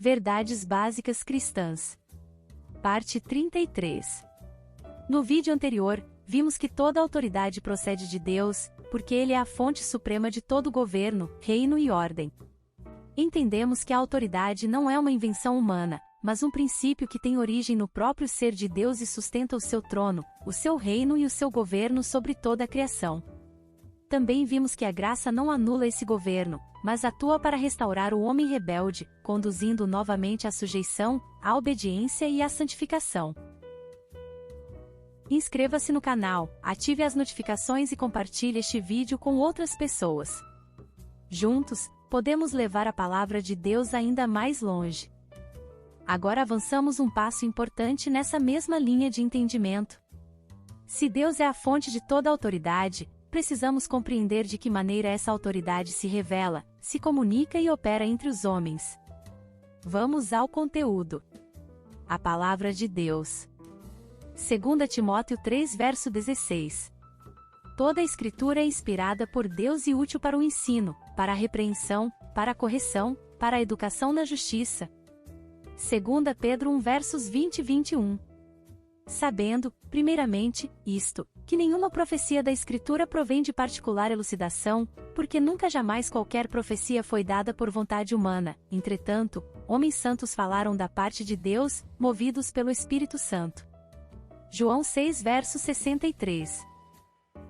Verdades básicas cristãs. Parte 33. No vídeo anterior, vimos que toda autoridade procede de Deus, porque Ele é a fonte suprema de todo governo, reino e ordem. Entendemos que a autoridade não é uma invenção humana, mas um princípio que tem origem no próprio ser de Deus e sustenta o seu trono, o seu reino e o seu governo sobre toda a criação. Também vimos que a graça não anula esse governo, mas atua para restaurar o homem rebelde, conduzindo novamente à sujeição, à obediência e à santificação. Inscreva-se no canal, ative as notificações e compartilhe este vídeo com outras pessoas. Juntos, podemos levar a palavra de Deus ainda mais longe. Agora avançamos um passo importante nessa mesma linha de entendimento. Se Deus é a fonte de toda autoridade, precisamos compreender de que maneira essa autoridade se revela, se comunica e opera entre os homens. Vamos ao conteúdo. A palavra de Deus. 2 Timóteo 3 verso 16. Toda a Escritura é inspirada por Deus e útil para o ensino, para a repreensão, para a correção, para a educação na justiça. 2 Pedro 1 versos 20 e 21. Sabendo, primeiramente, isto, que nenhuma profecia da Escritura provém de particular elucidação, porque nunca jamais qualquer profecia foi dada por vontade humana, entretanto, homens santos falaram da parte de Deus, movidos pelo Espírito Santo. João 6 verso 63.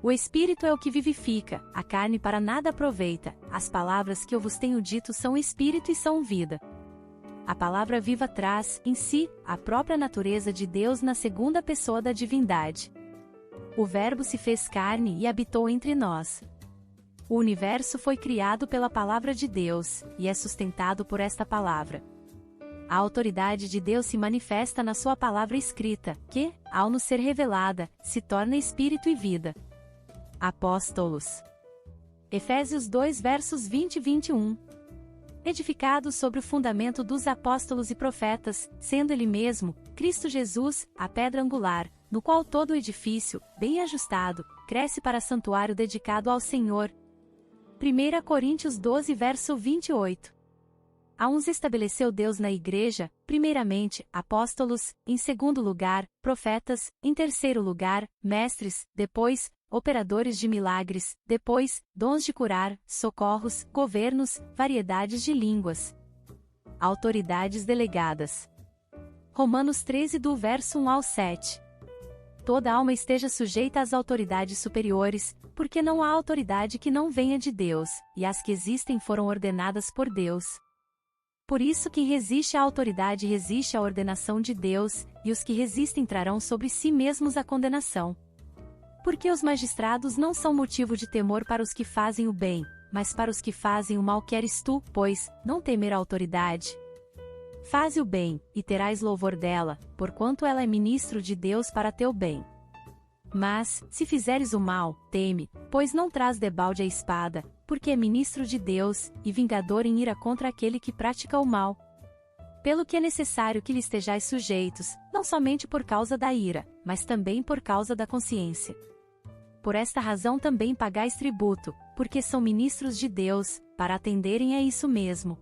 O Espírito é o que vivifica, a carne para nada aproveita, as palavras que eu vos tenho dito são Espírito e são vida. A palavra viva traz, em si, a própria natureza de Deus na segunda pessoa da divindade. O Verbo se fez carne e habitou entre nós. O universo foi criado pela palavra de Deus, e é sustentado por esta palavra. A autoridade de Deus se manifesta na sua palavra escrita, que, ao nos ser revelada, se torna espírito e vida. Apóstolos. Efésios 2 versos 20 e 21. Edificado sobre o fundamento dos apóstolos e profetas, sendo ele mesmo, Cristo Jesus, a pedra angular, no qual todo o edifício, bem ajustado, cresce para santuário dedicado ao Senhor. 1 Coríntios 12 verso 28. A uns estabeleceu Deus na igreja, primeiramente, apóstolos, em segundo lugar, profetas, em terceiro lugar, mestres, depois, operadores de milagres, depois, dons de curar, socorros, governos, variedades de línguas. Autoridades delegadas. Romanos 13 do verso 1 ao 7. Toda alma esteja sujeita às autoridades superiores, porque não há autoridade que não venha de Deus, e as que existem foram ordenadas por Deus. Por isso quem resiste à autoridade resiste à ordenação de Deus, e os que resistem trarão sobre si mesmos a condenação. Porque os magistrados não são motivo de temor para os que fazem o bem, mas para os que fazem o mal queres tu, pois, não temer a autoridade. Faze o bem, e terás louvor dela, porquanto ela é ministro de Deus para teu bem. Mas, se fizeres o mal, teme, pois não traz debalde a espada, porque é ministro de Deus, e vingador em ira contra aquele que pratica o mal. Pelo que é necessário que lhe estejais sujeitos, não somente por causa da ira, mas também por causa da consciência. Por esta razão também pagais tributo, porque são ministros de Deus, para atenderem a isso mesmo.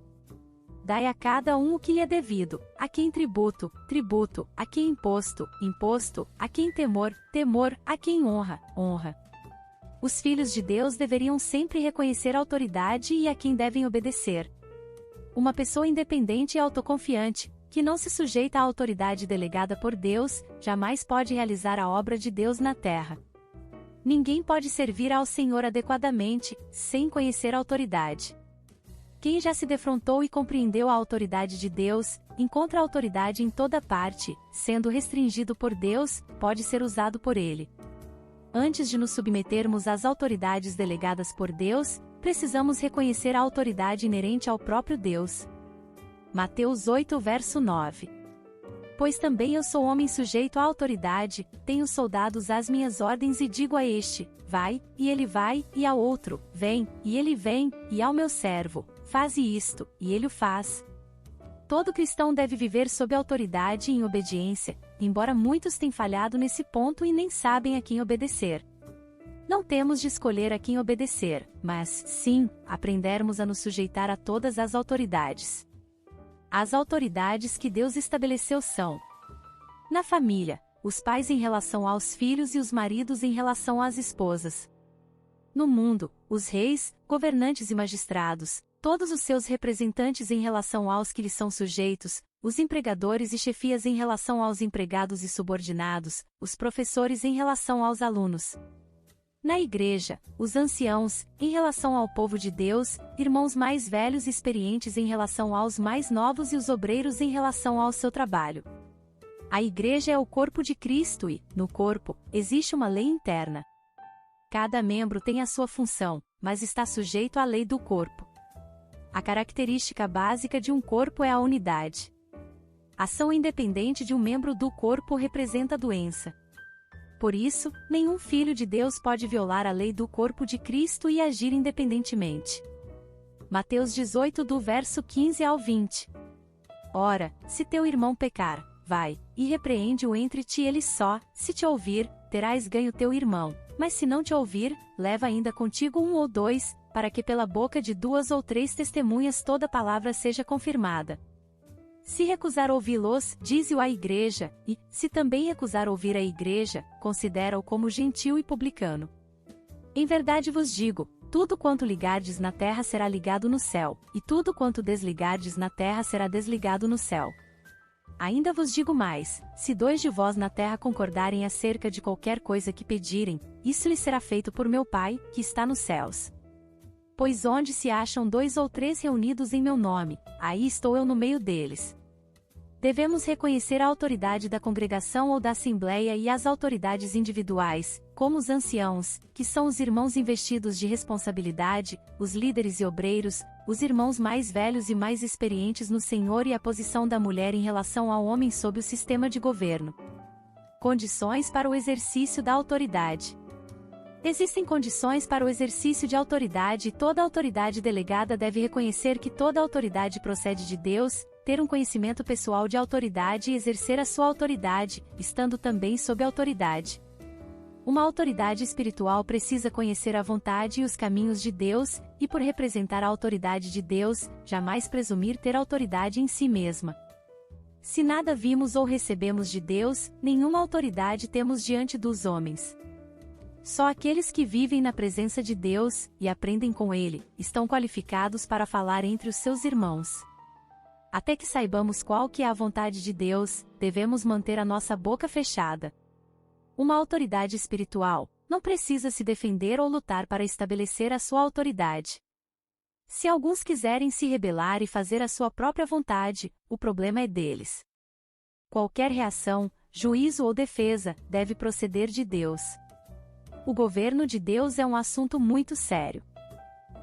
Dai a cada um o que lhe é devido, a quem tributo, tributo, a quem imposto, imposto, a quem temor, temor, a quem honra, honra. Os filhos de Deus deveriam sempre reconhecer a autoridade e a quem devem obedecer. Uma pessoa independente e autoconfiante, que não se sujeita à autoridade delegada por Deus, jamais pode realizar a obra de Deus na terra. Ninguém pode servir ao Senhor adequadamente, sem conhecer a autoridade. Quem já se defrontou e compreendeu a autoridade de Deus, encontra a autoridade em toda parte, sendo restringido por Deus, pode ser usado por Ele. Antes de nos submetermos às autoridades delegadas por Deus, precisamos reconhecer a autoridade inerente ao próprio Deus. Mateus 8 verso 9. Pois também eu sou homem sujeito à autoridade, tenho soldados às minhas ordens e digo a este, vai, e ele vai, e ao outro, vem, e ele vem, e ao meu servo, faze isto, e ele o faz. Todo cristão deve viver sob autoridade e em obediência, embora muitos tenham falhado nesse ponto e nem sabem a quem obedecer. Não temos de escolher a quem obedecer, mas, sim, aprendermos a nos sujeitar a todas as autoridades. As autoridades que Deus estabeleceu são: na família, os pais em relação aos filhos e os maridos em relação às esposas. No mundo, os reis, governantes e magistrados, todos os seus representantes em relação aos que lhes são sujeitos, os empregadores e chefias em relação aos empregados e subordinados, os professores em relação aos alunos. Na igreja, os anciãos, em relação ao povo de Deus, irmãos mais velhos e experientes em relação aos mais novos e os obreiros em relação ao seu trabalho. A igreja é o corpo de Cristo e, no corpo, existe uma lei interna. Cada membro tem a sua função, mas está sujeito à lei do corpo. A característica básica de um corpo é a unidade. Ação independente de um membro do corpo representa doença. Por isso, nenhum filho de Deus pode violar a lei do corpo de Cristo e agir independentemente. Mateus 18 do verso 15 ao 20. Ora, se teu irmão pecar, vai, e repreende-o entre ti ele só, se te ouvir, terás ganho teu irmão, mas se não te ouvir, leva ainda contigo um ou dois, para que pela boca de 2 ou 3 testemunhas toda palavra seja confirmada. Se recusar ouvi-los, dize-o à igreja, e, se também recusar ouvir a igreja, considera-o como gentil e publicano. Em verdade vos digo, tudo quanto ligardes na terra será ligado no céu, e tudo quanto desligardes na terra será desligado no céu. Ainda vos digo mais, se 2 de vós na terra concordarem acerca de qualquer coisa que pedirem, isso lhes será feito por meu Pai, que está nos céus. Pois onde se acham 2 ou 3 reunidos em meu nome, aí estou eu no meio deles. Devemos reconhecer a autoridade da congregação ou da assembleia e as autoridades individuais, como os anciãos, que são os irmãos investidos de responsabilidade, os líderes e obreiros, os irmãos mais velhos e mais experientes no Senhor e a posição da mulher em relação ao homem sob o sistema de governo. Condições para o exercício da autoridade. Existem condições para o exercício de autoridade e toda autoridade delegada deve reconhecer que toda autoridade procede de Deus, ter um conhecimento pessoal de autoridade e exercer a sua autoridade, estando também sob autoridade. Uma autoridade espiritual precisa conhecer a vontade e os caminhos de Deus, e por representar a autoridade de Deus, jamais presumir ter autoridade em si mesma. Se nada vimos ou recebemos de Deus, nenhuma autoridade temos diante dos homens. Só aqueles que vivem na presença de Deus, e aprendem com Ele, estão qualificados para falar entre os seus irmãos. Até que saibamos qual que é a vontade de Deus, devemos manter a nossa boca fechada. Uma autoridade espiritual não precisa se defender ou lutar para estabelecer a sua autoridade. Se alguns quiserem se rebelar e fazer a sua própria vontade, o problema é deles. Qualquer reação, juízo ou defesa, deve proceder de Deus. O governo de Deus é um assunto muito sério.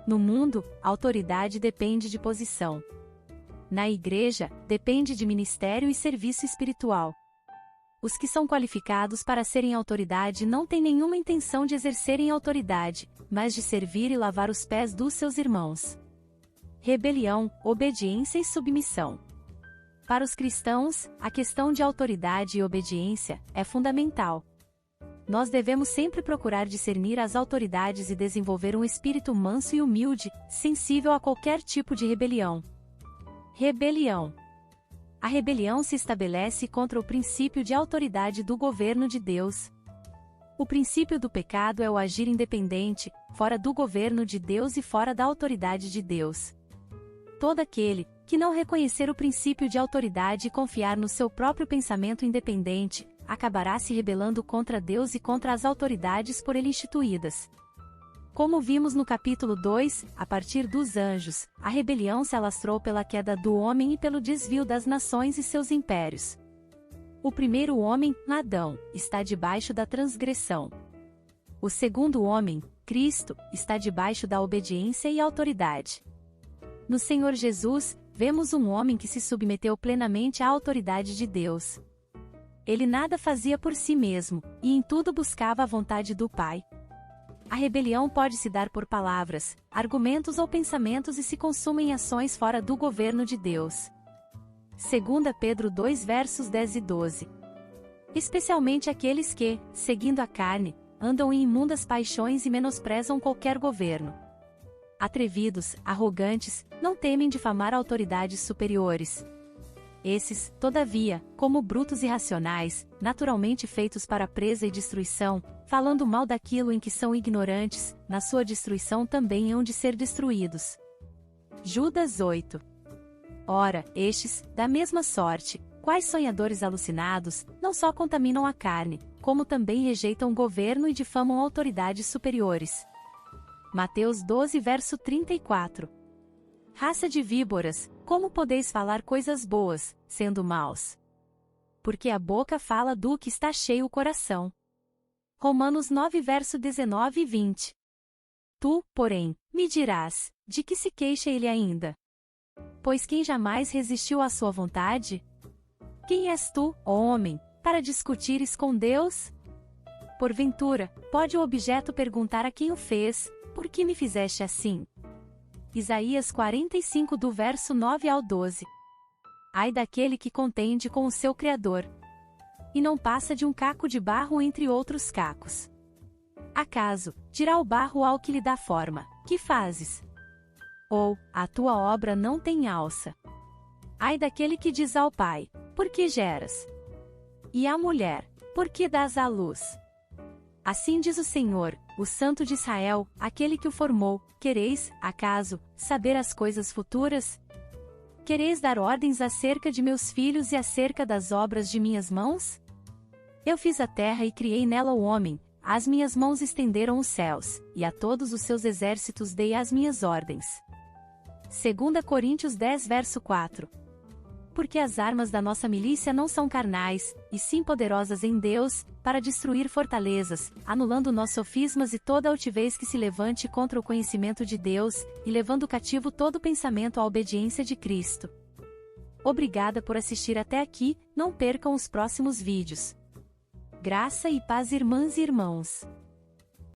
No mundo, a autoridade depende de posição. Na igreja, depende de ministério e serviço espiritual. Os que são qualificados para serem autoridade não têm nenhuma intenção de exercerem autoridade, mas de servir e lavar os pés dos seus irmãos. Rebelião, obediência e submissão. Para os cristãos, a questão de autoridade e obediência é fundamental. Nós devemos sempre procurar discernir as autoridades e desenvolver um espírito manso e humilde, sensível a qualquer tipo de rebelião. Rebelião. A rebelião se estabelece contra o princípio de autoridade do governo de Deus. O princípio do pecado é o agir independente, fora do governo de Deus e fora da autoridade de Deus. Todo aquele que não reconhecer o princípio de autoridade e confiar no seu próprio pensamento independente, acabará se rebelando contra Deus e contra as autoridades por ele instituídas. Como vimos no capítulo 2, a partir dos anjos, a rebelião se alastrou pela queda do homem e pelo desvio das nações e seus impérios. O primeiro homem, Adão, está debaixo da transgressão. O segundo homem, Cristo, está debaixo da obediência e autoridade. No Senhor Jesus, vemos um homem que se submeteu plenamente à autoridade de Deus. Ele nada fazia por si mesmo, e em tudo buscava a vontade do Pai. A rebelião pode se dar por palavras, argumentos ou pensamentos e se consuma em ações fora do governo de Deus. 2 Pedro 2 versos 10 e 12. Especialmente aqueles que, seguindo a carne, andam em imundas paixões e menosprezam qualquer governo. Atrevidos, arrogantes, não temem difamar autoridades superiores, Esses, todavia, como brutos irracionais, naturalmente feitos para presa e destruição, falando mal daquilo em que são ignorantes, na sua destruição também hão de ser destruídos. Judas 8. Ora, estes, da mesma sorte, quais sonhadores alucinados, não só contaminam a carne, como também rejeitam o governo e difamam autoridades superiores. Mateus 12 verso 34. Raça de víboras, como podeis falar coisas boas, sendo maus? Porque a boca fala do que está cheio o coração. Romanos 9 verso 19 e 20. Tu, porém, me dirás, de que se queixa ele ainda? Pois quem jamais resistiu à sua vontade? Quem és tu, ó homem, para discutires com Deus? Porventura, pode o objeto perguntar a quem o fez, por que me fizeste assim? Isaías 45 do verso 9 ao 12. Ai daquele que contende com o seu Criador, e não passa de um caco de barro entre outros cacos. Acaso, dirá o barro ao que lhe dá forma, que fazes? Ou, a tua obra não tem alça. Ai daquele que diz ao pai, por que geras? E à mulher, por que dás à luz? Assim diz o Senhor, o Santo de Israel, aquele que o formou: quereis, acaso, saber as coisas futuras? Quereis dar ordens acerca de meus filhos e acerca das obras de minhas mãos? Eu fiz a terra e criei nela o homem, as minhas mãos estenderam os céus, e a todos os seus exércitos dei as minhas ordens. 2 Coríntios 10 verso 4. Porque as armas da nossa milícia não são carnais, e sim poderosas em Deus, para destruir fortalezas, anulando nós sofismas e toda altivez que se levante contra o conhecimento de Deus, e levando cativo todo pensamento à obediência de Cristo. Obrigada por assistir até aqui, não percam os próximos vídeos. Graça e paz, irmãs e irmãos.